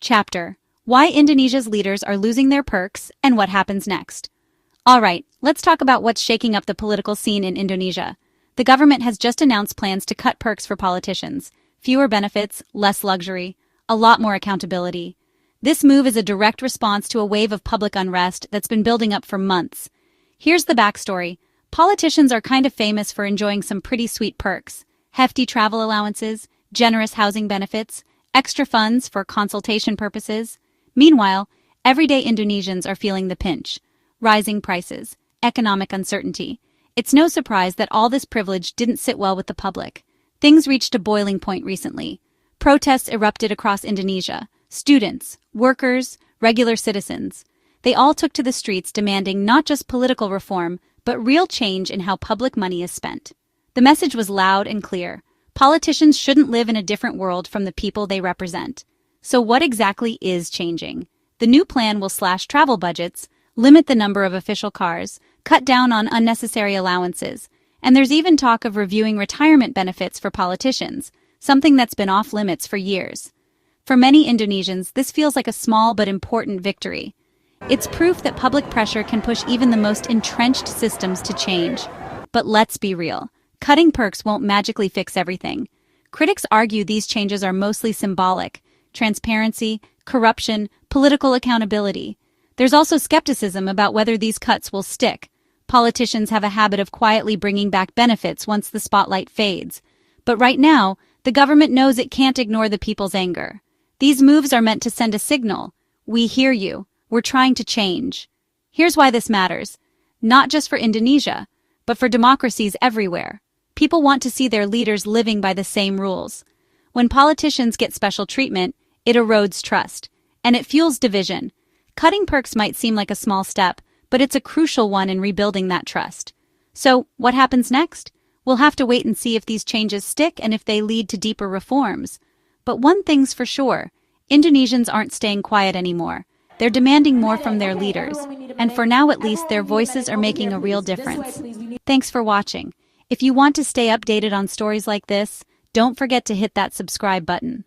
Chapter: Why Indonesia's leaders are losing their perks and what happens next. Alright, let's talk about what's shaking up the political scene in Indonesia. The government has just announced plans to cut perks for politicians. Fewer benefits, less luxury, a lot more accountability. This move is a direct response to a wave of public unrest that's been building up for months. Here's the backstory. Politicians are kind of famous for enjoying some pretty sweet perks. Hefty travel allowances, generous housing benefits, extra funds for consultation purposes. Meanwhile, everyday Indonesians are feeling the pinch. Rising prices, economic uncertainty. It's no surprise that all this privilege didn't sit well with the public. Things reached a boiling point recently. Protests erupted across Indonesia. Students, workers, regular citizens. They all took to the streets demanding not just political reform, but real change in how public money is spent. The message was loud and clear. Politicians shouldn't live in a different world from the people they represent. So what exactly is changing? The new plan will slash travel budgets, limit the number of official cars, cut down on unnecessary allowances, and there's even talk of reviewing retirement benefits for politicians, something that's been off limits for years. For many Indonesians, this feels like a small but important victory. It's proof that public pressure can push even the most entrenched systems to change. But let's be real. Cutting perks won't magically fix everything. Critics argue these changes are mostly symbolic: transparency, corruption, political accountability. There's also skepticism about whether these cuts will stick. Politicians have a habit of quietly bringing back benefits once the spotlight fades. But right now, the government knows it can't ignore the people's anger. These moves are meant to send a signal. We hear you. We're trying to change. Here's why this matters. Not just for Indonesia, but for democracies everywhere. People want to see their leaders living by the same rules. When politicians get special treatment, it erodes trust, and it fuels division. Cutting perks might seem like a small step, but it's a crucial one in rebuilding that trust. So, what happens next? We'll have to wait and see if these changes stick and if they lead to deeper reforms. But one thing's for sure, Indonesians aren't staying quiet anymore. They're demanding more from their leaders, and for now at least their voices are making a real difference. Thanks for watching. If you want to stay updated on stories like this, don't forget to hit that subscribe button.